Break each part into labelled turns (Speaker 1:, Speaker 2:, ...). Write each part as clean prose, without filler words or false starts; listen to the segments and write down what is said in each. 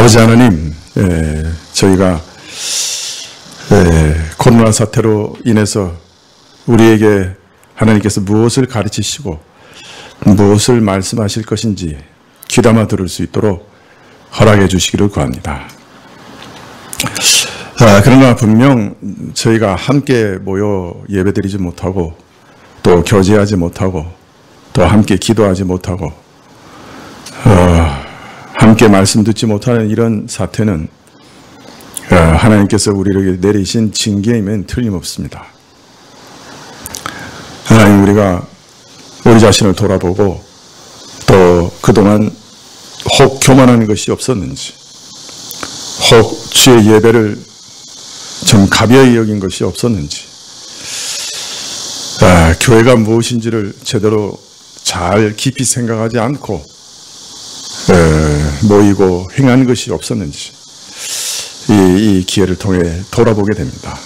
Speaker 1: 아버지 하나님, 저희가 코로나 사태로 인해서 우리에게 하나님께서 무엇을 가르치시고 무엇을 말씀하실 것인지 귀담아 들을 수 있도록 허락해 주시기를 구합니다. 그러나 분명 저희가 함께 모여 예배드리지 못하고 또 교제하지 못하고 또 함께 기도하지 못하고 함께 말씀 듣지 못하는 이런 사태는 하나님께서 우리에게 내리신 징계이면 틀림없습니다. 하나님, 우리가 우리 자신을 돌아보고 또 그동안 혹 교만하는 것이 없었는지, 혹 주의 예배를 좀 가벼이 여긴 것이 없었는지, 교회가 무엇인지를 제대로 잘 깊이 생각하지 않고 모이고 행한 것이 없었는지 이 기회를 통해 돌아보게 됩니다.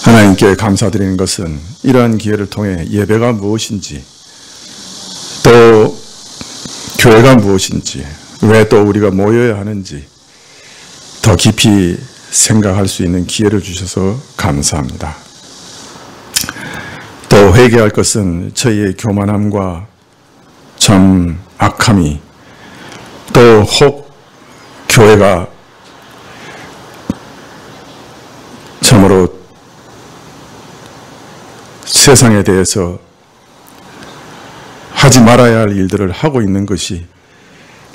Speaker 1: 하나님께 감사드리는 것은 이러한 기회를 통해 예배가 무엇인지, 또 교회가 무엇인지, 왜 또 우리가 모여야 하는지 더 깊이 생각할 수 있는 기회를 주셔서 감사합니다. 또 회개할 것은 저희의 교만함과 참 악함이, 또 혹 교회가 참으로 세상에 대해서 하지 말아야 할 일들을 하고 있는 것이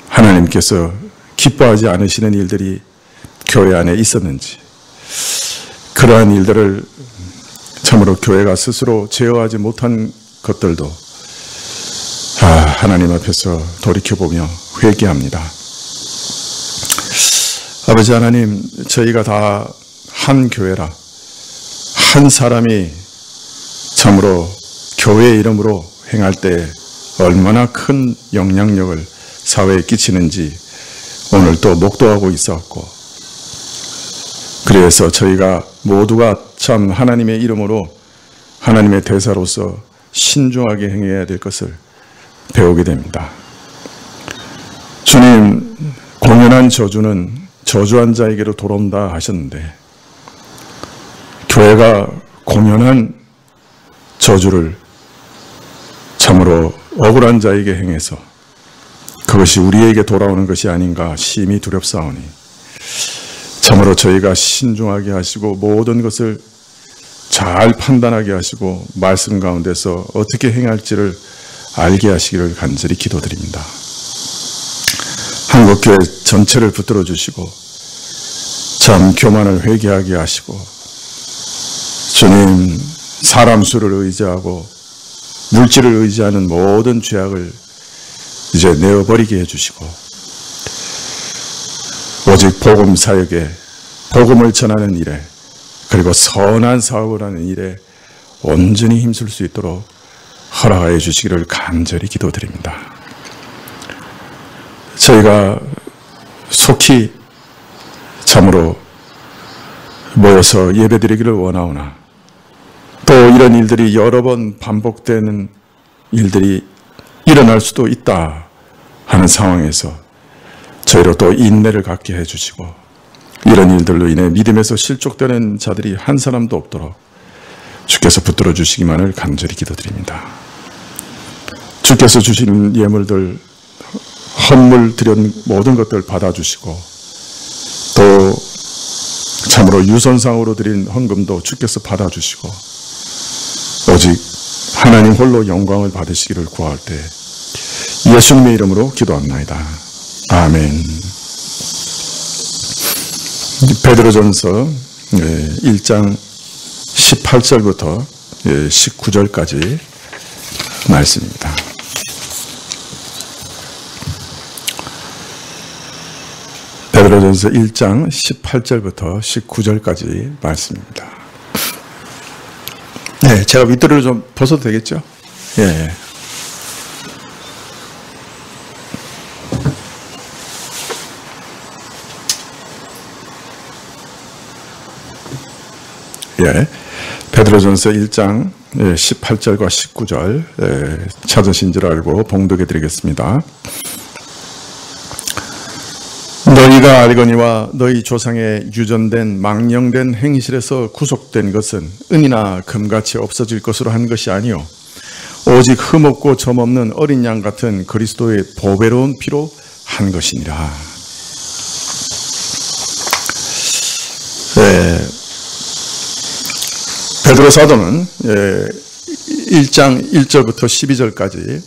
Speaker 1: 하나님께서 기뻐하지 않으시는 일들이 교회 안에 있었는지, 그러한 일들을 참으로 교회가 스스로 제어하지 못한 것들도 하나님 앞에서 돌이켜보며 회개합니다. 아버지 하나님, 저희가 다 한 교회라, 한 사람이 참으로 교회 이름으로 행할 때 얼마나 큰 영향력을 사회에 끼치는지 오늘 또 목도하고 있었고, 그래서 저희가 모두가 참 하나님의 이름으로 하나님의 대사로서 신중하게 행해야 될 것을 배우게 됩니다. 주님, 공연한 저주는 저주한 자에게로 돌아온다 하셨는데, 교회가 공연한 저주를 참으로 억울한 자에게 행해서 그것이 우리에게 돌아오는 것이 아닌가 심히 두렵사오니, 참으로 저희가 신중하게 하시고 모든 것을 잘 판단하게 하시고 말씀 가운데서 어떻게 행할지를 알게 하시기를 간절히 기도드립니다. 한국교회 전체를 붙들어 주시고 참 교만을 회개하게 하시고, 주님, 사람 수를 의지하고 물질을 의지하는 모든 죄악을 이제 내어버리게 해주시고, 오직 복음 사역에, 복음을 전하는 일에, 그리고 선한 사업을 하는 일에 온전히 힘쓸 수 있도록 허락하여 주시기를 간절히 기도드립니다. 저희가 속히 참으로 모여서 예배드리기를 원하오나, 또 이런 일들이 여러 번 반복되는 일들이 일어날 수도 있다 하는 상황에서 저희로 또 인내를 갖게 해주시고, 이런 일들로 인해 믿음에서 실족되는 자들이 한 사람도 없도록 주께서 붙들어 주시기만을 간절히 기도드립니다. 주께서 주신 예물들, 헌물 드린 모든 것들 받아주시고, 또 참으로 유선상으로 드린 헌금도 주께서 받아주시고, 오직 하나님 홀로 영광을 받으시기를 구할 때 예수님의 이름으로 기도합나이다. 아멘. 베드로전서 1장 18절부터 19절까지 말씀입니다. 베드로전서 1장 18절부터 19절까지 말씀입니다. 네, 제가 밑도를 좀 벗어도 되겠죠? 예. 예. 베드로전서 1장 18절과 19절 찾으신 줄 알고 봉독해 드리겠습니다. 너희가 알거니와 너희 조상의 유전된 망령된 행실에서 구속된 것은 은이나 금같이 없어질 것으로 한 것이 아니요 오직 흠없고 점없는 어린 양 같은 그리스도의 보배로운 피로 한 것이니라. 베드로 사도는 1장 1절부터 12절까지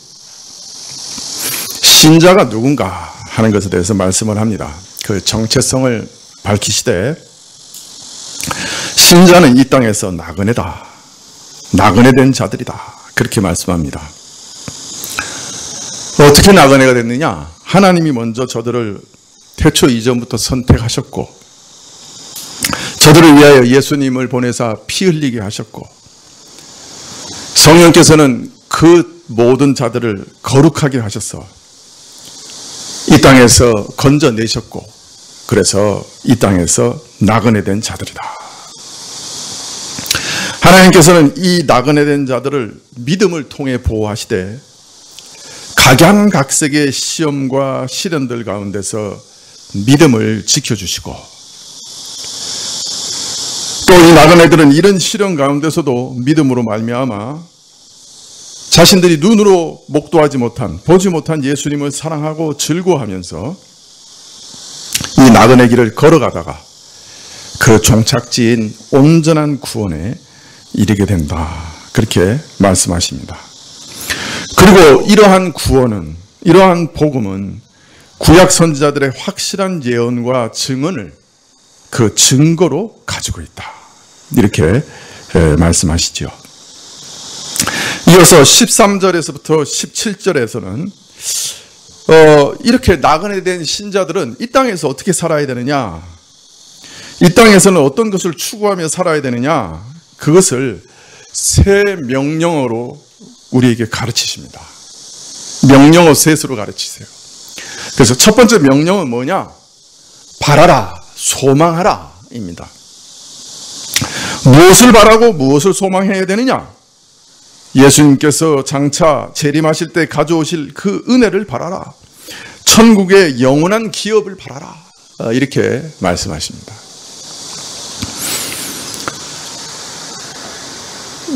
Speaker 1: 신자가 누군가 하는 것에 대해서 말씀을 합니다. 그 정체성을 밝히시되 신자는 이 땅에서 나그네다. 나그네된 자들이다. 그렇게 말씀합니다. 어떻게 나그네가 됐느냐? 하나님이 먼저 저들을 태초 이전부터 선택하셨고 저들을 위하여 예수님을 보내사 피 흘리게 하셨고 성령께서는 그 모든 자들을 거룩하게 하셔서 이 땅에서 건져내셨고 그래서 이 땅에서 나그네된 자들이다. 하나님께서는 이 나그네된 자들을 믿음을 통해 보호하시되 각양각색의 시험과 시련들 가운데서 믿음을 지켜주시고 또 이 나그네들은 이런 시련 가운데서도 믿음으로 말미암아 자신들이 눈으로 목도하지 못한 보지 못한 예수님을 사랑하고 즐거워하면서 이 나그네 길을 걸어가다가 그 종착지인 온전한 구원에 이르게 된다. 그렇게 말씀하십니다. 그리고 이러한 구원은 이러한 복음은 구약 선지자들의 확실한 예언과 증언을 그 증거로 가지고 있다. 이렇게 말씀하시죠. 이어서 13절에서부터 17절에서는 이렇게 나그네된 신자들은 이 땅에서 어떻게 살아야 되느냐, 이 땅에서는 어떤 것을 추구하며 살아야 되느냐, 그것을 세 명령어로 우리에게 가르치십니다. 명령어 셋으로 가르치세요. 그래서 첫 번째 명령은 뭐냐? 바라라, 소망하라 입니다. 무엇을 바라고 무엇을 소망해야 되느냐? 예수님께서 장차 재림하실 때 가져오실 그 은혜를 바라라. 천국의 영원한 기업을 바라라. 이렇게 말씀하십니다.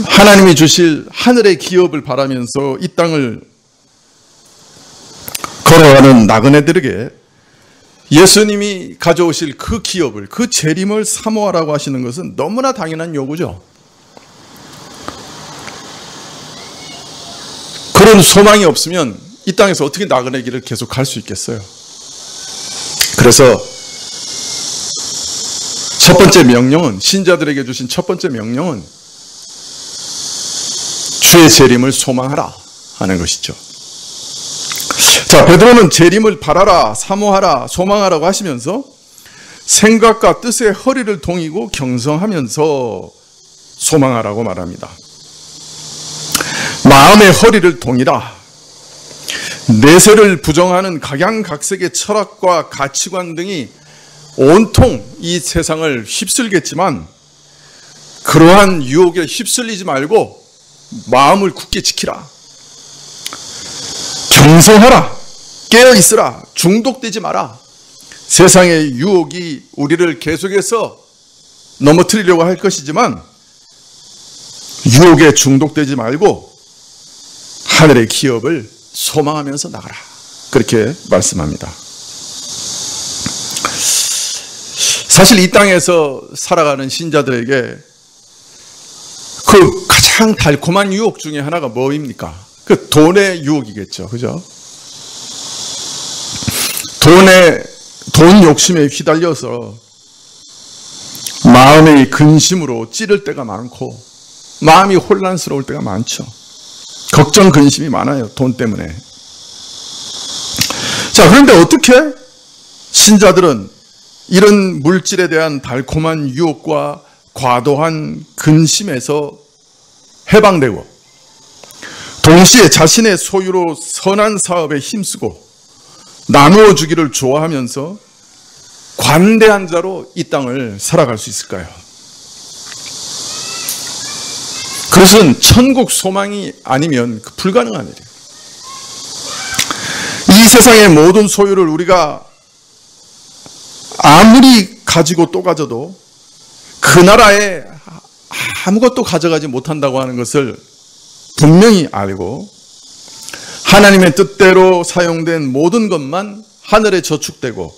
Speaker 1: 하나님이 주실 하늘의 기업을 바라면서 이 땅을 걸어가는 나그네들에게 예수님이 가져오실 그 기업을, 그 재림을 사모하라고 하시는 것은 너무나 당연한 요구죠. 그런 소망이 없으면 이 땅에서 어떻게 나그네 길을 계속 갈 수 있겠어요? 그래서 첫 번째 명령은, 신자들에게 주신 첫 번째 명령은 주의 재림을 소망하라 하는 것이죠. 자, 베드로는 재림을 바라라, 사모하라, 소망하라고 하시면서 생각과 뜻의 허리를 동이고 경성하면서 소망하라고 말합니다. 마음의 허리를 동이라. 내세를 부정하는 각양각색의 철학과 가치관 등이 온통 이 세상을 휩쓸겠지만 그러한 유혹에 휩쓸리지 말고 마음을 굳게 지키라. 경성하라. 깨어있으라. 중독되지 마라. 세상의 유혹이 우리를 계속해서 넘어뜨리려고 할 것이지만 유혹에 중독되지 말고 하늘의 기업을 소망하면서 나가라. 그렇게 말씀합니다. 사실 이 땅에서 살아가는 신자들에게 그 가장 달콤한 유혹 중에 하나가 뭐입니까? 그 돈의 유혹이겠죠. 그죠? 돈 욕심에 휘달려서 마음의 근심으로 찌를 때가 많고 마음이 혼란스러울 때가 많죠. 걱정, 근심이 많아요. 돈 때문에. 자, 그런데 어떻게 신자들은 이런 물질에 대한 달콤한 유혹과 과도한 근심에서 해방되고 동시에 자신의 소유로 선한 사업에 힘쓰고 나누어 주기를 좋아하면서 관대한 자로 이 땅을 살아갈 수 있을까요? 그것은 천국 소망이 아니면 불가능한 일이에요. 이 세상의 모든 소유를 우리가 아무리 가지고 또 가져도 그 나라에 아무것도 가져가지 못한다고 하는 것을 분명히 알고 하나님의 뜻대로 사용된 모든 것만 하늘에 저축되고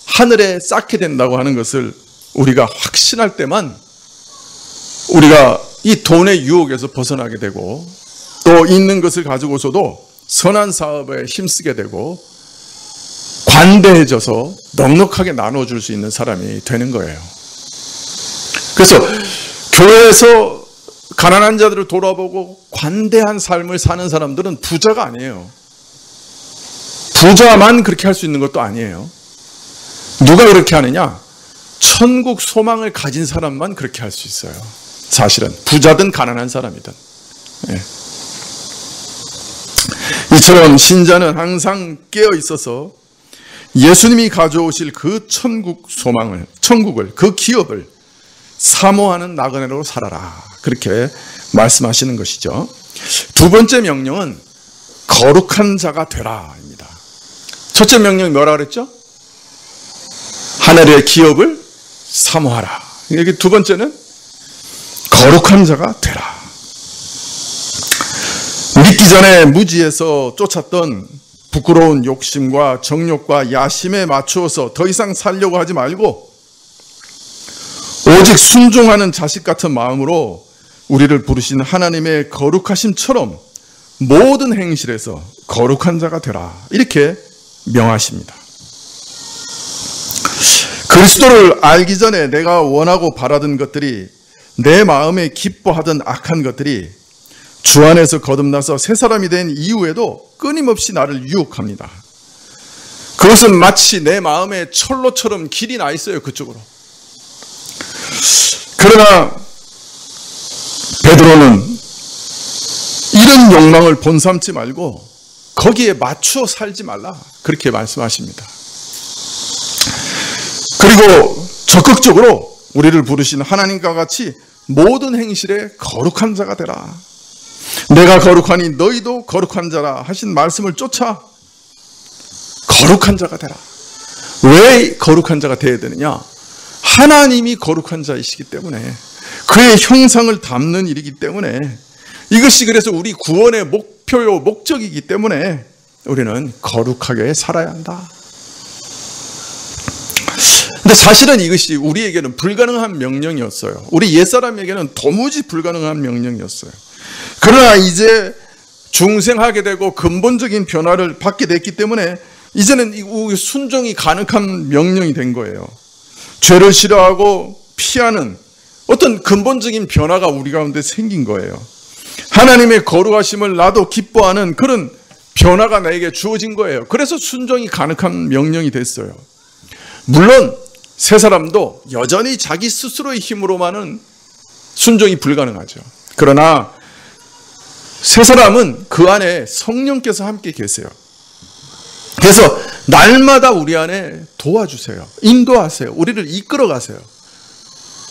Speaker 1: 하늘에 쌓게 된다고 하는 것을 우리가 확신할 때만 우리가 이 돈의 유혹에서 벗어나게 되고 또 있는 것을 가지고서도 선한 사업에 힘쓰게 되고 관대해져서 넉넉하게 나눠줄 수 있는 사람이 되는 거예요. 그래서 교회에서 가난한 자들을 돌아보고 관대한 삶을 사는 사람들은 부자가 아니에요. 부자만 그렇게 할 수 있는 것도 아니에요. 누가 그렇게 하느냐? 천국 소망을 가진 사람만 그렇게 할 수 있어요. 사실은 부자든 가난한 사람이든. 예. 이처럼 신자는 항상 깨어 있어서 예수님이 가져오실 그 천국 소망을, 천국을, 그 기업을 사모하는 나그네로 살아라. 그렇게 말씀하시는 것이죠. 두 번째 명령은 거룩한 자가 되라입니다. 첫째 명령이 뭐라 그랬죠? 하늘의 기업을 사모하라. 여기 두 번째는 거룩한 자가 되라. 믿기 전에 무지에서 쫓았던 부끄러운 욕심과 정욕과 야심에 맞추어서 더 이상 살려고 하지 말고 오직 순종하는 자식 같은 마음으로 우리를 부르신 하나님의 거룩하심처럼 모든 행실에서 거룩한 자가 되라. 이렇게 명하십니다. 그리스도를 알기 전에 내가 원하고 바라던 것들이, 내 마음에 기뻐하던 악한 것들이 주 안에서 거듭나서 새 사람이 된 이후에도 끊임없이 나를 유혹합니다. 그것은 마치 내 마음에 철로처럼 길이 나 있어요. 그쪽으로. 그러나 베드로는 이런 욕망을 본삼지 말고 거기에 맞추어 살지 말라. 그렇게 말씀하십니다. 그리고 적극적으로 우리를 부르신 하나님과 같이 모든 행실에 거룩한 자가 되라. 내가 거룩하니 너희도 거룩한 자라 하신 말씀을 쫓아 거룩한 자가 되라. 왜 거룩한 자가 되어야 되느냐? 하나님이 거룩한 자이시기 때문에, 그의 형상을 담는 일이기 때문에, 이것이 그래서 우리 구원의 목표요 목적이기 때문에 우리는 거룩하게 살아야 한다. 근데 사실은 이것이 우리에게는 불가능한 명령이었어요. 우리 옛사람에게는 도무지 불가능한 명령이었어요. 그러나 이제 중생하게 되고 근본적인 변화를 받게 됐기 때문에 이제는 순종이 가능한 명령이 된 거예요. 죄를 싫어하고 피하는 어떤 근본적인 변화가 우리 가운데 생긴 거예요. 하나님의 거룩하심을 나도 기뻐하는 그런 변화가 나에게 주어진 거예요. 그래서 순종이 가능한 명령이 됐어요. 물론 새 사람도 여전히 자기 스스로의 힘으로만은 순종이 불가능하죠. 그러나 새 사람은 그 안에 성령께서 함께 계세요. 그래서 날마다 우리 안에 도와주세요. 인도하세요. 우리를 이끌어 가세요.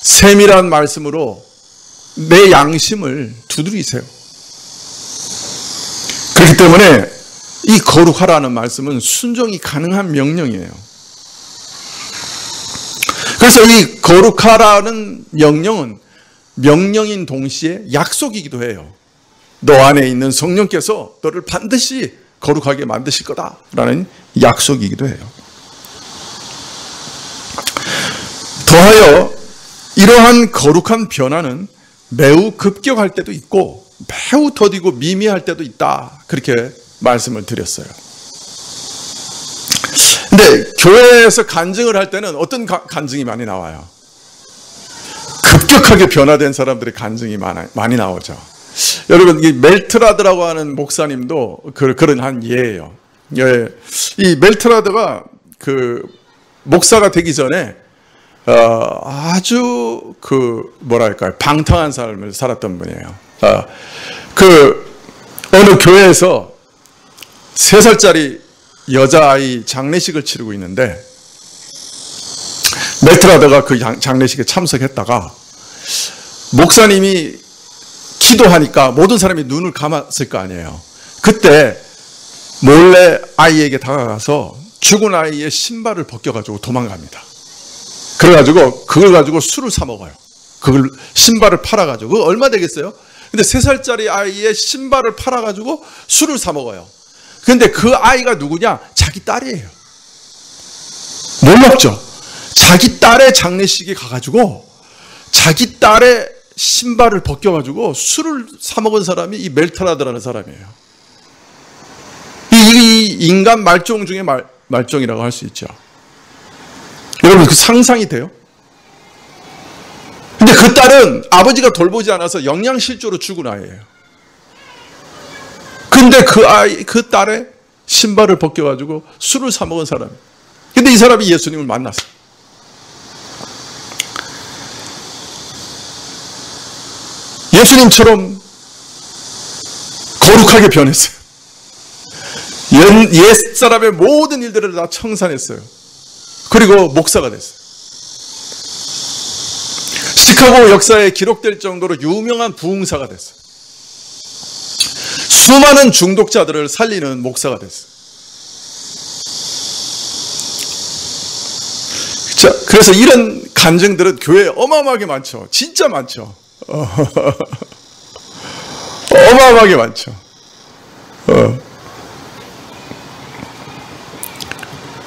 Speaker 1: 세밀한 말씀으로 내 양심을 두드리세요. 그렇기 때문에 이 거룩하라는 말씀은 순종이 가능한 명령이에요. 그래서 이 거룩하라는 명령은 명령인 동시에 약속이기도 해요. 너 안에 있는 성령께서 너를 반드시 거룩하게 만드실 거다라는 약속이기도 해요. 더하여 이러한 거룩한 변화는 매우 급격할 때도 있고 매우 더디고 미미할 때도 있다. 그렇게 말씀을 드렸어요. 근데 교회에서 간증을 할 때는 어떤 간증이 많이 나와요? 급격하게 변화된 사람들의 간증이 많이 나오죠. 여러분, 이 멜트라드라고 하는 목사님도 그런 한 예예요. 이 멜트라드가 그 목사가 되기 전에 아주 뭐랄까요, 방탕한 삶을 살았던 분이에요. 어느 교회에서 3살짜리 여자아이 장례식을 치르고 있는데 멜트라드가 그 장례식에 참석했다가 목사님이 기도하니까 모든 사람이 눈을 감았을 거 아니에요. 그때 몰래 아이에게 다가가서 죽은 아이의 신발을 벗겨가지고 도망갑니다. 그래가지고 그걸 가지고 술을 사 먹어요. 그걸 신발을 팔아가지고 그거 얼마 되겠어요? 근데 3살짜리 아이의 신발을 팔아가지고 술을 사 먹어요. 근데 그 아이가 누구냐? 자기 딸이에요. 놀랍죠? 자기 딸의 장례식에 가가지고 자기 딸의 신발을 벗겨가지고 술을 사 먹은 사람이 이 멜타라드라는 사람이에요. 이 인간 말종 중에 말종이라고 할 수 있죠. 여러분, 그 상상이 돼요? 근데 그 딸은 아버지가 돌보지 않아서 영양실조로 죽은 아이예요. 근데 그 딸의 신발을 벗겨가지고 술을 사 먹은 사람. 근데 이 사람이 예수님을 만났어요. 예수님처럼 거룩하게 변했어요. 옛 사람의 모든 일들을 다 청산했어요. 그리고 목사가 됐어요. 시카고 역사에 기록될 정도로 유명한 부흥사가 됐어요. 수많은 중독자들을 살리는 목사가 됐어요. 자, 그래서 이런 간증들은 교회에 어마어마하게 많죠. 진짜 많죠. 어마어마하게 많죠.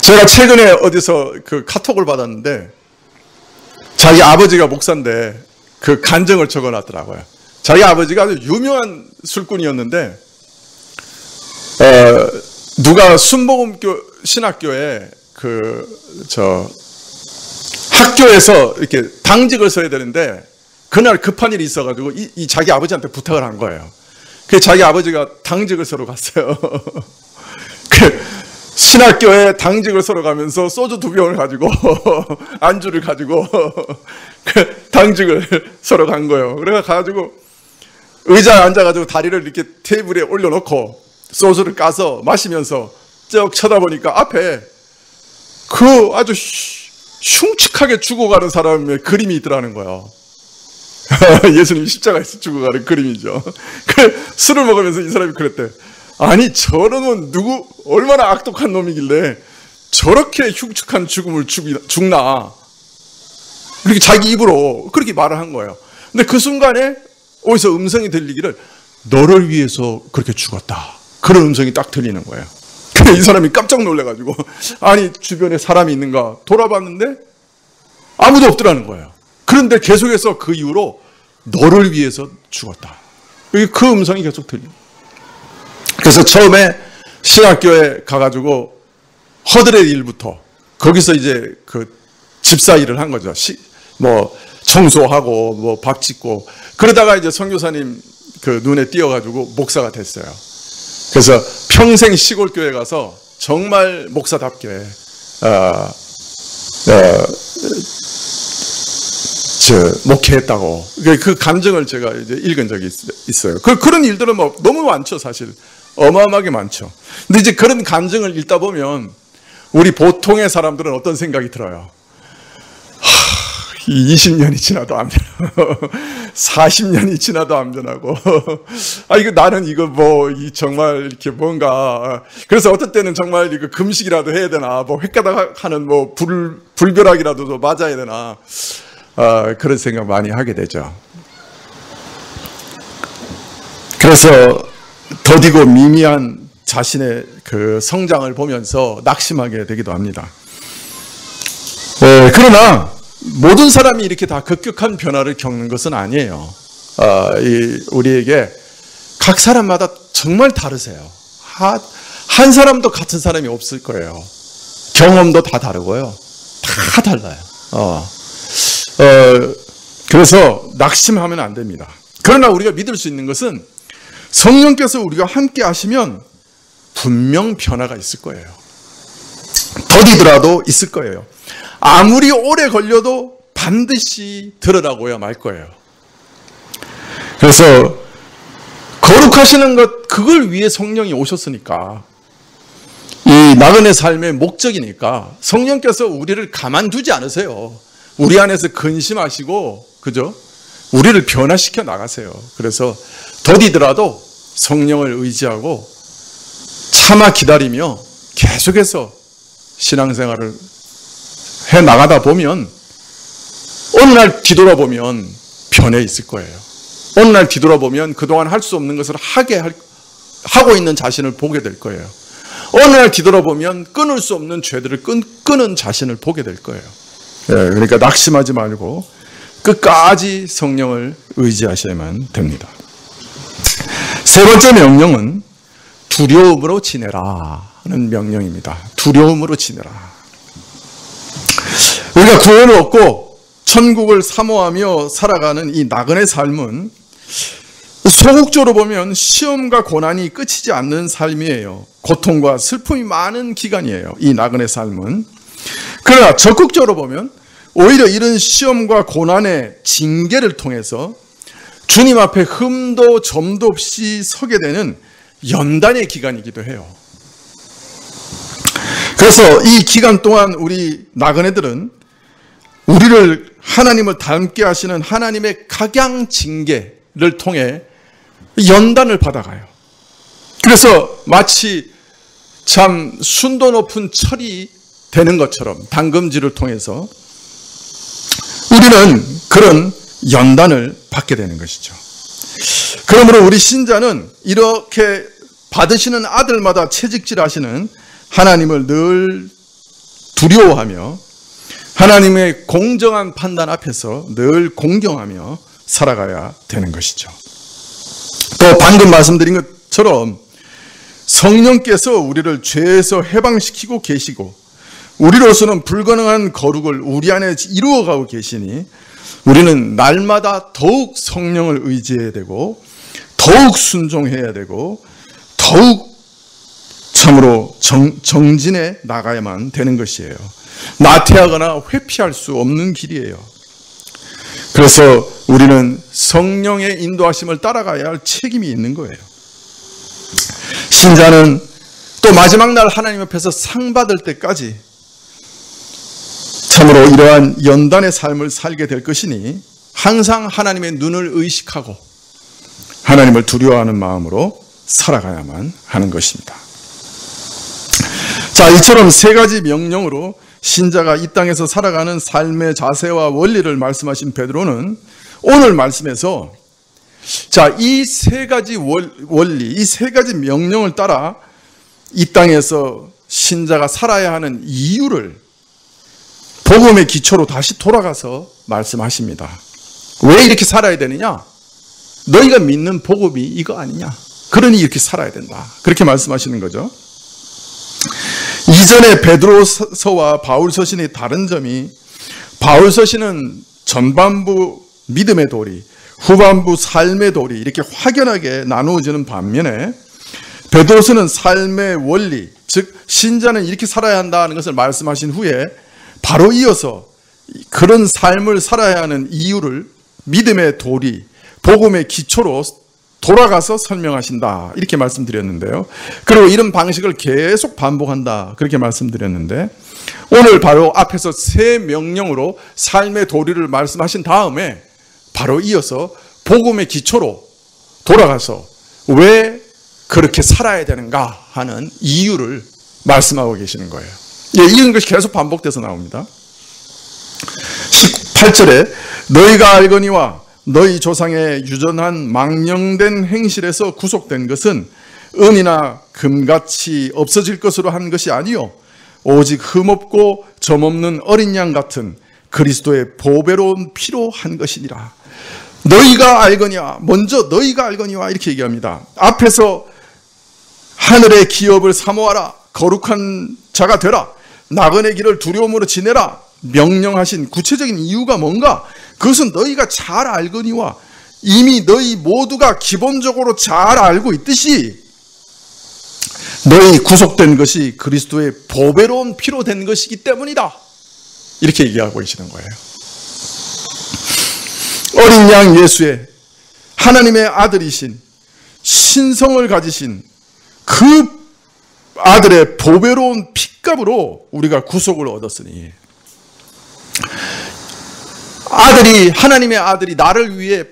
Speaker 1: 제가 최근에 어디서 그 카톡을 받았는데 자기 아버지가 목사인데 그 간증을 적어놨더라고요. 자기 아버지가 아주 유명한 술꾼이었는데 누가 순복음교 신학교에 학교에서 이렇게 당직을 서야 되는데 그날 급한 일이 있어가지고 이 자기 아버지한테 부탁을 한 거예요. 그래서 자기 아버지가 당직을 서러 갔어요. 신학교에 당직을 서러 가면서 소주 2병을 가지고 안주를 가지고 당직을 서러 간 거예요. 그래가지고 의자에 앉아가지고 다리를 이렇게 테이블에 올려놓고 소주를 까서 마시면서 쭉 쳐다보니까 앞에 그 아주 흉측하게 죽어가는 사람의 그림이 있더라는 거예요. 예수님 십자가에서 죽어가는 그림이죠. 술을 먹으면서 이 사람이 그랬대. 아니 저런 놈은 얼마나 악독한 놈이길래 저렇게 흉측한 죽음을 죽나. 이렇게 자기 입으로 그렇게 말을 한 거예요. 근데 그 순간에 어디서 음성이 들리기를 너를 위해서 그렇게 죽었다. 그런 음성이 딱 들리는 거예요. 그래 이 사람이 깜짝 놀래가지고 아니 주변에 사람이 있는가 돌아봤는데 아무도 없더라는 거예요. 그런데 계속해서 그 이후로 너를 위해서 죽었다. 그 음성이 계속 들려요. 그래서 처음에 신학교에 가가지고 허들의 일부터 거기서 이제 그 집사 일을 한 거죠. 청소하고 밥 짓고 그러다가 이제 선교사님 그 눈에 띄어가지고 목사가 됐어요. 그래서 평생 시골 교회 가서 정말 목사답게 목회했다고 그 감정을 제가 이제 읽은 적이 있어요. 그런 일들은 너무 많죠, 사실. 어마어마하게 많죠. 근데 이제 그런 감정을 읽다 보면 우리 보통의 사람들은 어떤 생각이 들어요? 20년이 지나도 안 변하고 40년이 지나도 안 변하고 나는 정말 이렇게 뭔가 그래서 어떤 때는 정말 이거 금식이라도 해야 되나 횟가닥 하는 불벼락이라도 맞아야 되나 그런 생각 많이 하게 되죠. 그래서 더디고 미미한 자신의 그 성장을 보면서 낙심하게 되기도 합니다. 그러나 모든 사람이 이렇게 다 급격한 변화를 겪는 것은 아니에요. 우리에게 각 사람마다 정말 다르세요. 한 사람도 같은 사람이 없을 거예요. 경험도 다 다르고요. 다 달라요. 그래서 낙심하면 안 됩니다. 그러나 우리가 믿을 수 있는 것은 성령께서 우리가 함께 하시면 분명 변화가 있을 거예요. 더디더라도 있을 거예요. 아무리 오래 걸려도 반드시 드러나고야 말 거예요. 그래서 거룩하시는 것, 그걸 위해 성령이 오셨으니까, 이 나그네 삶의 목적이니까 성령께서 우리를 가만두지 않으세요. 우리 안에서 근심하시고, 그죠? 우리를 변화시켜 나가세요. 그래서 더디더라도 성령을 의지하고 참아 기다리며 계속해서 신앙생활을 해 나가다 보면 어느 날 뒤돌아보면 변해 있을 거예요. 어느 날 뒤돌아보면 그동안 할 수 없는 것을 하고 있는 자신을 보게 될 거예요. 어느 날 뒤돌아보면 끊을 수 없는 죄들을 끊은 자신을 보게 될 거예요. 그러니까 낙심하지 말고 끝까지 성령을 의지하셔야만 됩니다. 세 번째 명령은 두려움으로 지내라 하는 명령입니다. 두려움으로 지내라. 우리가 구원을 얻고 천국을 사모하며 살아가는 이 나그네 삶은 소극적으로 보면 시험과 고난이 끝이지 않는 삶이에요. 고통과 슬픔이 많은 기간이에요. 이 나그네 삶은. 그러나 적극적으로 보면 오히려 이런 시험과 고난의 징계를 통해서 주님 앞에 흠도 점도 없이 서게 되는 연단의 기간이기도 해요. 그래서 이 기간 동안 우리 나그네들은 우리를 하나님을 닮게 하시는 하나님의 각양 징계를 통해 연단을 받아가요. 그래서 마치 참 순도 높은 철이 되는 것처럼 당금질을 통해서 우리는 그런 연단을 받게 되는 것이죠. 그러므로 우리 신자는 이렇게 받으시는 아들마다 채찍질하시는 하나님을 늘 두려워하며 하나님의 공정한 판단 앞에서 늘 공경하며 살아가야 되는 것이죠. 또 방금 말씀드린 것처럼 성령께서 우리를 죄에서 해방시키고 계시고 우리로서는 불가능한 거룩을 우리 안에 이루어가고 계시니 우리는 날마다 더욱 성령을 의지해야 되고 더욱 순종해야 되고 더욱 참으로 정진해 나가야만 되는 것이에요. 나태하거나 회피할 수 없는 길이에요. 그래서 우리는 성령의 인도하심을 따라가야 할 책임이 있는 거예요. 신자는 또 마지막 날 하나님 앞에서 상 받을 때까지 참으로 이러한 연단의 삶을 살게 될 것이니 항상 하나님의 눈을 의식하고 하나님을 두려워하는 마음으로 살아가야만 하는 것입니다. 자, 이처럼 세 가지 명령으로 신자가 이 땅에서 살아가는 삶의 자세와 원리를 말씀하신 베드로는 오늘 말씀에서 자, 이 세 가지 원리, 이 세 가지 명령을 따라 이 땅에서 신자가 살아야 하는 이유를 복음의 기초로 다시 돌아가서 말씀하십니다. 왜 이렇게 살아야 되느냐? 너희가 믿는 복음이 이거 아니냐? 그러니 이렇게 살아야 된다. 그렇게 말씀하시는 거죠. 이전에 베드로서와 바울서신의 다른 점이 바울서신은 전반부 믿음의 도리, 후반부 삶의 도리 이렇게 확연하게 나누어지는 반면에 베드로서는 삶의 원리, 즉 신자는 이렇게 살아야 한다는 것을 말씀하신 후에 바로 이어서 그런 삶을 살아야 하는 이유를 믿음의 도리, 복음의 기초로 돌아가서 설명하신다 이렇게 말씀드렸는데요. 그리고 이런 방식을 계속 반복한다 그렇게 말씀드렸는데 오늘 바로 앞에서 세 명령으로 삶의 도리를 말씀하신 다음에 바로 이어서 복음의 기초로 돌아가서 왜 그렇게 살아야 되는가 하는 이유를 말씀하고 계시는 거예요. 이런 것이 계속 반복돼서 나옵니다. 18절에 너희가 알거니와 너희 조상의 유전한 망령된 행실에서 구속된 것은 은이나 금같이 없어질 것으로 한 것이 아니요 오직 흠없고 점없는 어린 양 같은 그리스도의 보배로운 피로 한 것이니라. 너희가 알거니와, 먼저 너희가 알거니와 이렇게 얘기합니다. 앞에서 하늘의 기업을 사모하라, 거룩한 자가 되라, 나그네 길을 두려움으로 지내라 명령하신 구체적인 이유가 뭔가? 그것은 너희가 잘 알거니와 이미 너희 모두가 기본적으로 잘 알고 있듯이 너희 구속된 것이 그리스도의 보배로운 피로 된 것이기 때문이다 이렇게 얘기하고 계시는 거예요. 어린 양 예수의 하나님의 아들이신 신성을 가지신 그 아들의 보배로운 핏값으로 우리가 구속을 얻었으니 하나님의 아들이 나를 위해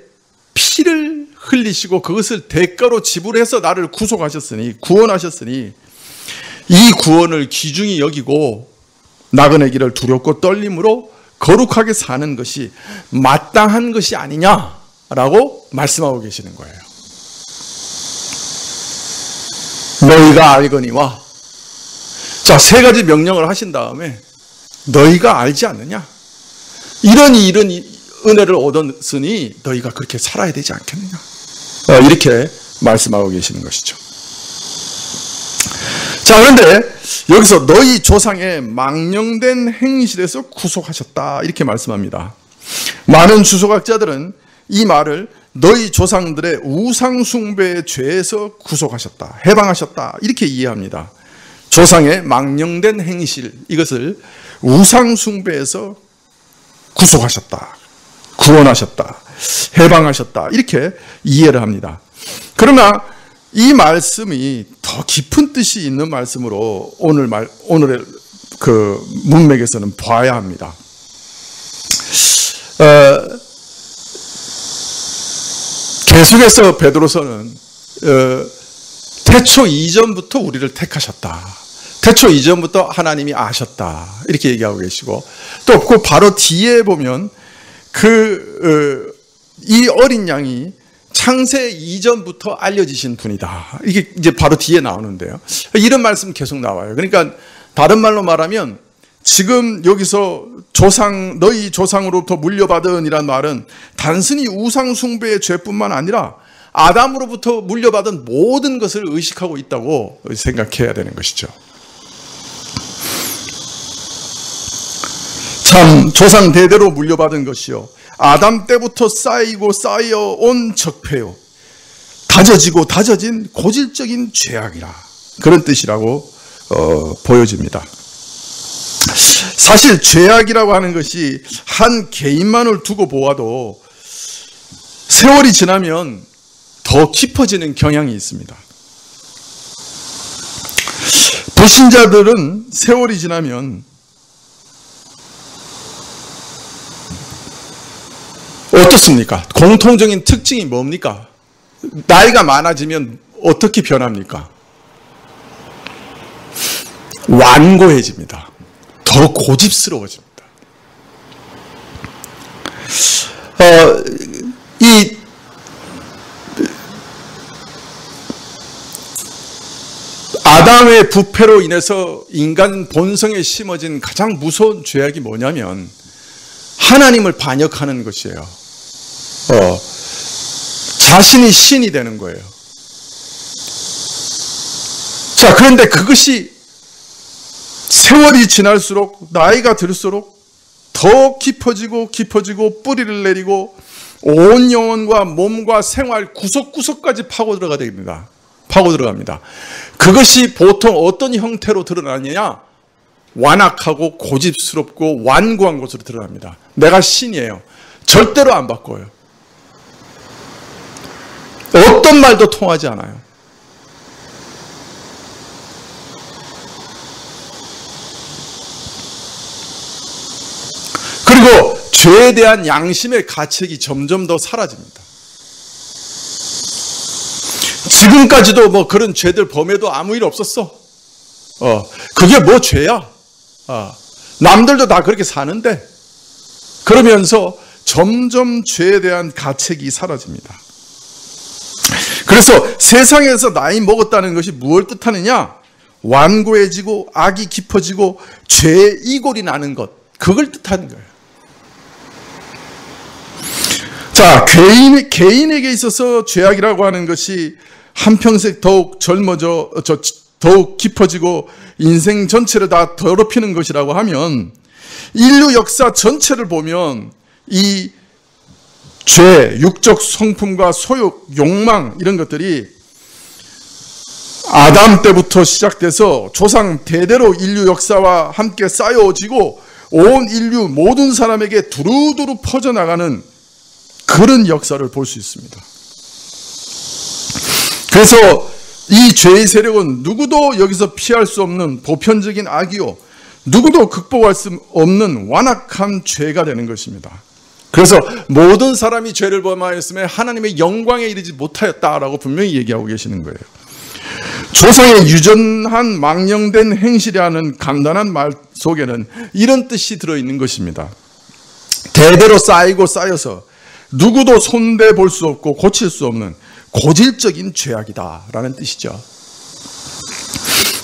Speaker 1: 피를 흘리시고 그것을 대가로 지불해서 나를 구속하셨으니 구원하셨으니 이 구원을 귀중히 여기고 나그네 길을 두렵고 떨림으로 거룩하게 사는 것이 마땅한 것이 아니냐라고 말씀하고 계시는 거예요. 너희가 알거니와, 자, 세 가지 명령을 하신 다음에 너희가 알지 않느냐? 이런 은혜를 얻었으니 너희가 그렇게 살아야 되지 않겠느냐? 이렇게 말씀하고 계시는 것이죠. 자, 그런데 여기서 너희 조상의 망령된 행실에서 구속하셨다 이렇게 말씀합니다. 많은 주석학자들은 이 말을 너희 조상들의 우상숭배의 죄에서 구속하셨다, 해방하셨다 이렇게 이해합니다. 조상의 망령된 행실, 이것을 우상숭배에서 구속하셨다, 구원하셨다, 해방하셨다 이렇게 이해를 합니다. 그러나 이 말씀이 더 깊은 뜻이 있는 말씀으로 오늘의 그 문맥에서는 봐야 합니다. 계속해서 베드로서는 태초 이전부터 우리를 택하셨다, 태초 이전부터 하나님이 아셨다 이렇게 얘기하고 계시고, 또 그 바로 뒤에 보면 이 어린 양이 창세 이전부터 알려지신 분이다, 이게 이제 바로 뒤에 나오는데요. 이런 말씀 계속 나와요. 그러니까 다른 말로 말하면 지금 여기서 너희 조상으로부터 물려받은 이란 말은 단순히 우상숭배의 죄뿐만 아니라 아담으로부터 물려받은 모든 것을 의식하고 있다고 생각해야 되는 것이죠. 참, 조상 대대로 물려받은 것이요, 아담 때부터 쌓여온 적폐요, 다져지고 다져진 고질적인 죄악이라, 그런 뜻이라고 보여집니다. 사실 죄악이라고 하는 것이 한 개인만을 두고 보아도 세월이 지나면 더 깊어지는 경향이 있습니다. 불신자들은 세월이 지나면 어떻습니까? 공통적인 특징이 뭡니까? 나이가 많아지면 어떻게 변합니까? 완고해집니다. 더 고집스러워집니다. 이 아담의 부패로 인해서 인간 본성에 심어진 가장 무서운 죄악이 뭐냐면 하나님을 반역하는 것이에요. 자신이 신이 되는 거예요. 자, 그런데 그것이 세월이 지날수록, 나이가 들수록 더 깊어지고 뿌리를 내리고 온 영혼과 몸과 생활 구석구석까지 파고 들어갑니다. 그것이 보통 어떤 형태로 드러나느냐? 완악하고 고집스럽고 완고한 것으로 드러납니다. 내가 신이에요. 절대로 안 바꿔요. 어떤 말도 통하지 않아요. 그리고 죄에 대한 양심의 가책이 점점 더 사라집니다. 지금까지도 뭐 그런 죄들 범해도 아무 일 없었어. 그게 뭐 죄야? 남들도 다 그렇게 사는데. 그러면서 점점 죄에 대한 가책이 사라집니다. 그래서 세상에서 나이 먹었다는 것이 무엇을 뜻하느냐? 완고해지고 악이 깊어지고 죄의 이골이 나는 것, 그걸 뜻하는 거예요. 자, 개인에게 있어서 죄악이라고 하는 것이 한평생 더욱 더욱 깊어지고 인생 전체를 다 더럽히는 것이라고 하면, 인류 역사 전체를 보면 이 죄, 육적 성품과 소욕, 욕망 이런 것들이 아담 때부터 시작돼서 조상 대대로 인류 역사와 함께 쌓여지고 온 인류 모든 사람에게 두루두루 퍼져나가는 그런 역사를 볼 수 있습니다. 그래서 이 죄의 세력은 누구도 여기서 피할 수 없는 보편적인 악이요, 누구도 극복할 수 없는 완악한 죄가 되는 것입니다. 그래서 모든 사람이 죄를 범하였으면 하나님의 영광에 이르지 못하였다라고 분명히 얘기하고 계시는 거예요. 조상의 유전한 망령된 행실이라는 간단한 말 속에는 이런 뜻이 들어있는 것입니다. 대대로 쌓이고 쌓여서 누구도 손대볼 수 없고 고칠 수 없는 고질적인 죄악이다라는 뜻이죠.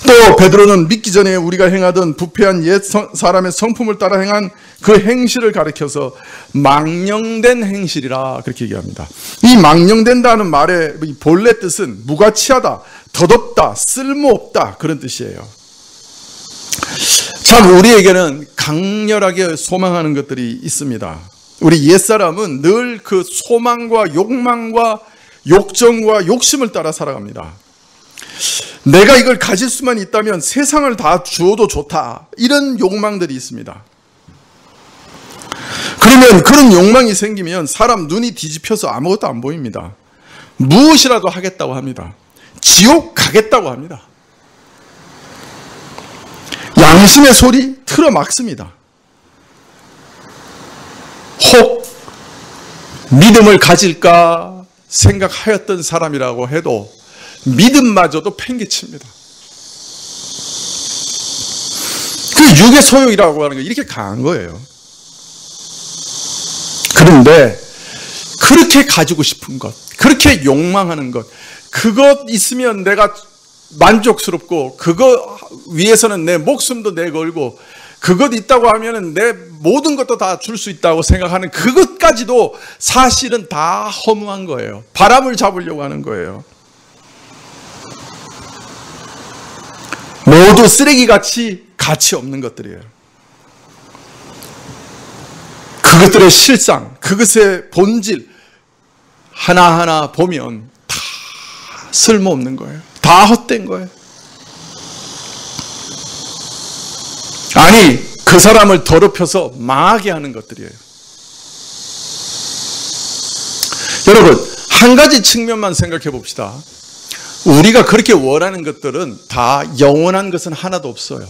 Speaker 1: 또 베드로는 믿기 전에 우리가 행하던 부패한 옛 사람의 성품을 따라 행한 그 행실을 가리켜서 망령된 행실이라 그렇게 얘기합니다. 이 망령된다는 말의 본래 뜻은 무가치하다, 덧없다, 쓸모없다 그런 뜻이에요. 참 우리에게는 강렬하게 소망하는 것들이 있습니다. 우리 옛사람은 늘 그 소망과 욕망과 욕정과 욕심을 따라 살아갑니다. 내가 이걸 가질 수만 있다면 세상을 다 주어도 좋다. 이런 욕망들이 있습니다. 그러면 그런 욕망이 생기면 사람 눈이 뒤집혀서 아무것도 안 보입니다. 무엇이라도 하겠다고 합니다. 지옥 가겠다고 합니다. 양심의 소리 틀어막습니다. 혹 믿음을 가질까 생각하였던 사람이라고 해도 믿음마저도 팽개칩니다. 그 육의 소욕이라고 하는 게 이렇게 강한 거예요. 그런데 그렇게 가지고 싶은 것, 그렇게 욕망하는 것, 그것 있으면 내가 만족스럽고 그거 위해서는 내 목숨도 내걸고 그것 있다고 하면은 내 모든 것도 다 줄 수 있다고 생각하는 그것까지도 사실은 다 허무한 거예요. 바람을 잡으려고 하는 거예요. 모두 쓰레기같이 가치 없는 것들이에요. 그것들의 실상, 그것의 본질 하나하나 보면 다 쓸모없는 거예요. 다 헛된 거예요. 아니, 그 사람을 더럽혀서 망하게 하는 것들이에요. 여러분, 한 가지 측면만 생각해 봅시다. 우리가 그렇게 원하는 것들은 다 영원한 것은 하나도 없어요.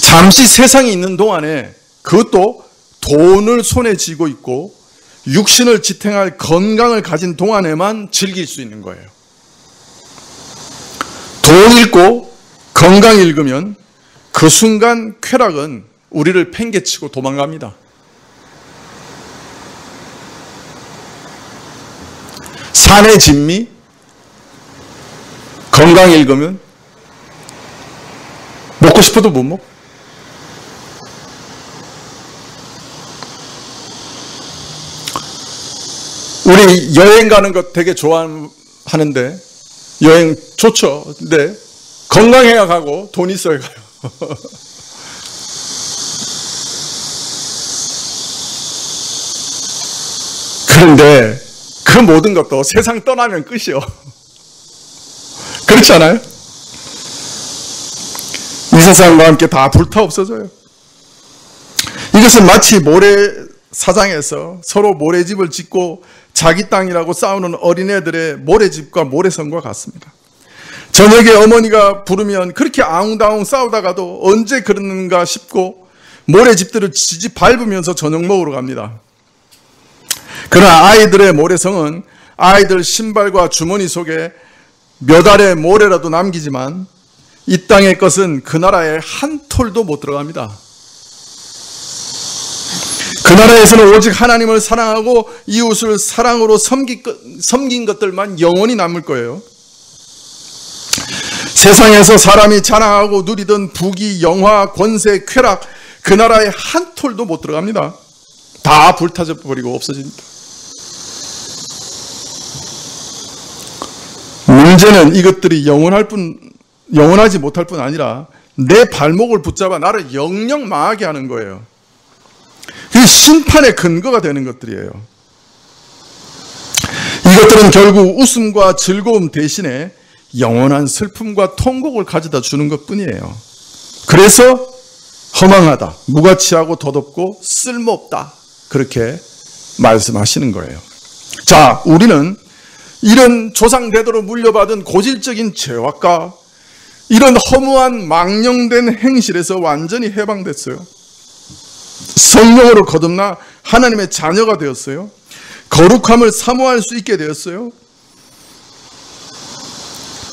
Speaker 1: 잠시 세상에 있는 동안에 그것도 돈을 손에 쥐고 있고 육신을 지탱할 건강을 가진 동안에만 즐길 수 있는 거예요. 돈 잃고 건강 잃으면 그 순간 쾌락은 우리를 팽개치고 도망갑니다. 산의 진미, 건강 잃으면 먹고 싶어도 못 먹고. 우리 여행 가는 것 되게 좋아하는데 여행 좋죠. 근데 건강해야 가고 돈 있어야 가요. 그런데 그 모든 것도 세상 떠나면 끝이요. 그렇지 않아요? 이 세상과 함께 다 불타 없어져요. 이것은 마치 모래사장에서 서로 모래집을 짓고 자기 땅이라고 싸우는 어린애들의 모래집과 모래성과 같습니다. 저녁에 어머니가 부르면 그렇게 아웅다웅 싸우다가도 언제 그러는가 싶고 모래집들을 지지 밟으면서 저녁 먹으러 갑니다. 그러나 아이들의 모래성은 아이들 신발과 주머니 속에 몇 알의 모래라도 남기지만 이 땅의 것은 그 나라에 한 톨도 못 들어갑니다. 그 나라에서는 오직 하나님을 사랑하고 이웃을 사랑으로 섬긴 것들만 영원히 남을 거예요. 세상에서 사람이 자랑하고 누리던 부귀, 영화, 권세, 쾌락 그 나라에 한 톨도 못 들어갑니다. 다 불타져 버리고 없어집니다. 문제는 이것들이 영원하지 못할 뿐 아니라 내 발목을 붙잡아 나를 영영 망하게 하는 거예요. 그 심판의 근거가 되는 것들이에요. 이것들은 결국 웃음과 즐거움 대신에 영원한 슬픔과 통곡을 가져다 주는 것뿐이에요. 그래서 허망하다, 무가치하고 덧없고 쓸모없다 그렇게 말씀하시는 거예요. 자, 우리는 이런 조상대대로 물려받은 고질적인 죄악과 이런 허무한 망령된 행실에서 완전히 해방됐어요. 성령으로 거듭나 하나님의 자녀가 되었어요. 거룩함을 사모할 수 있게 되었어요.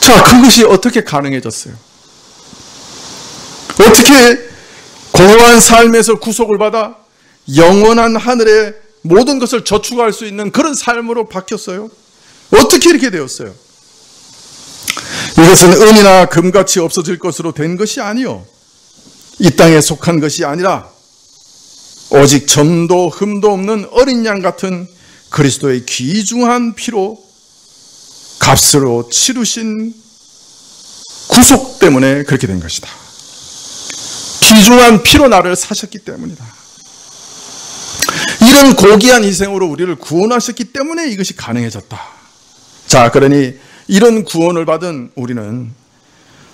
Speaker 1: 자, 그것이 어떻게 가능해졌어요? 어떻게 고요한 삶에서 구속을 받아 영원한 하늘의 모든 것을 저축할 수 있는 그런 삶으로 바뀌었어요. 어떻게 이렇게 되었어요? 이것은 은이나 금같이 없어질 것으로 된 것이 아니요, 이 땅에 속한 것이 아니라 오직 점도 흠도 없는 어린 양 같은 그리스도의 귀중한 피로 값으로 치르신 구속 때문에 그렇게 된 것이다. 귀중한 피로 나를 사셨기 때문이다. 이런 고귀한 희생으로 우리를 구원하셨기 때문에 이것이 가능해졌다. 자, 그러니 이런 구원을 받은 우리는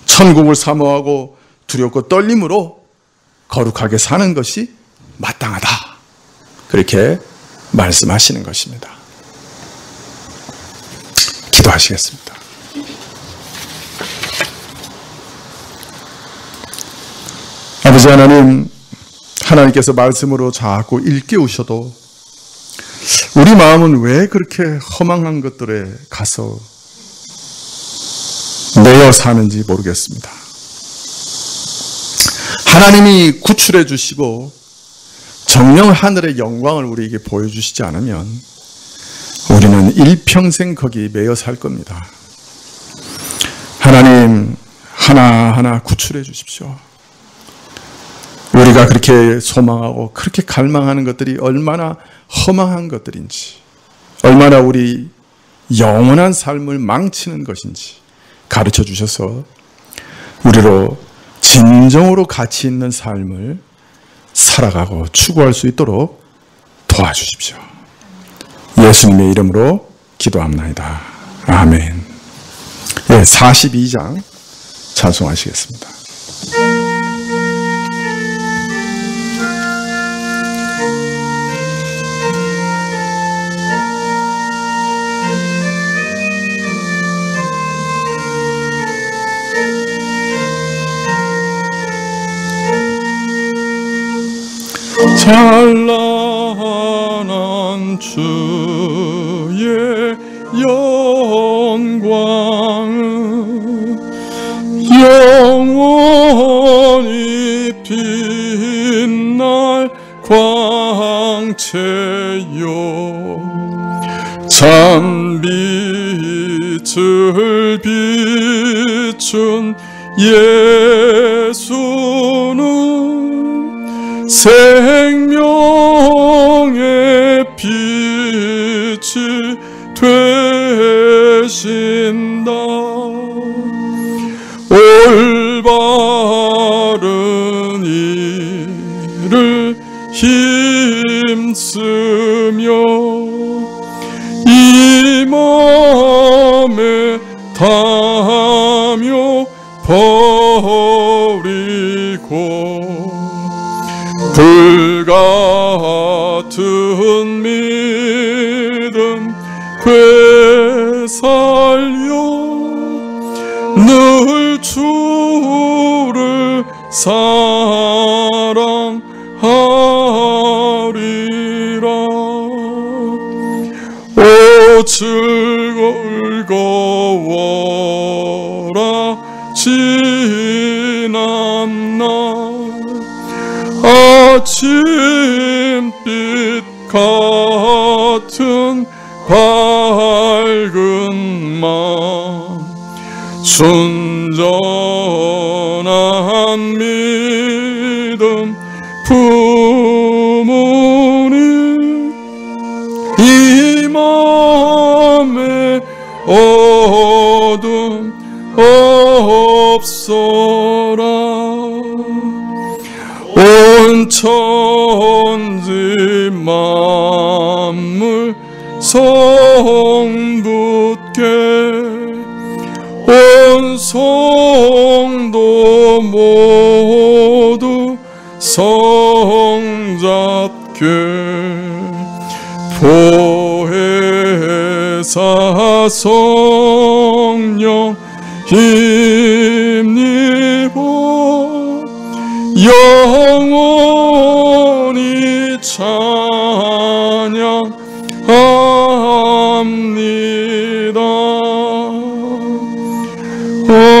Speaker 1: 천국을 사모하고 두렵고 떨림으로 거룩하게 사는 것이 마땅하다. 그렇게 말씀하시는 것입니다. 기도하시겠습니다. 아버지 하나님, 하나님께서 말씀으로 자꾸 일깨우셔도 우리 마음은 왜 그렇게 허망한 것들에 가서 매여 사는지 모르겠습니다. 하나님이 구출해 주시고 정령 하늘의 영광을 우리에게 보여주시지 않으면 우리는 일평생 거기 매여 살 겁니다. 하나님, 하나하나 구출해 주십시오. 우리가 그렇게 소망하고 그렇게 갈망하는 것들이 얼마나 허망한 것들인지, 얼마나 우리 영원한 삶을 망치는 것인지 가르쳐 주셔서 우리로 진정으로 가치 있는 삶을 살아가고 추구할 수 있도록 도와주십시오. 예수님의 이름으로 기도합나이다. 아멘. 42장 찬송하시겠습니다. 찬란한 주의 영광은 영원히 빛날 광채요, 찬빛을 비춘 예수는 생명의 빛이 되신다. 올바른 일을 힘쓰며 이 맘에 다하며 버리고 불같은 믿음 되살려 늘 주를 사랑하리라. 오 즐거워라 지난 날 아침빛 같은 밝은 맘, 순전한 믿음 품으니 이 맘에 어둠 없어라. 온 천지 만물 성붙게 온 성도 모두 성잡게 보혜사 성령 힘입어 영원히 찬양합니다. 아멘.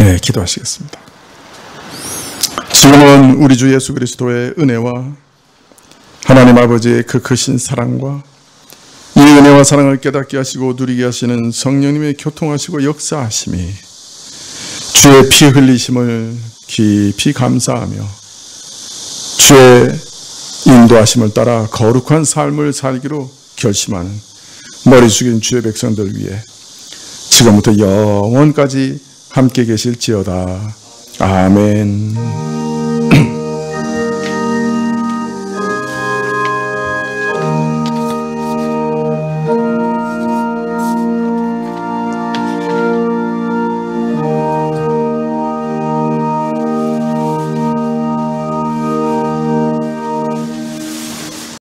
Speaker 1: 네, 기도하시겠습니다. 지금은 우리 주 예수 그리스도의 은혜와 하나님 아버지의 그 크신 사랑과 이 은혜와 사랑을 깨닫게 하시고 누리게 하시는 성령님의 교통하시고 역사하심이 주의 피 흘리심을 깊이 감사하며 주의 인도하심을 따라 거룩한 삶을 살기로 결심하는 머리 숙인 주의 백성들 위해 지금부터 영원까지 함께 계실지어다. 아멘.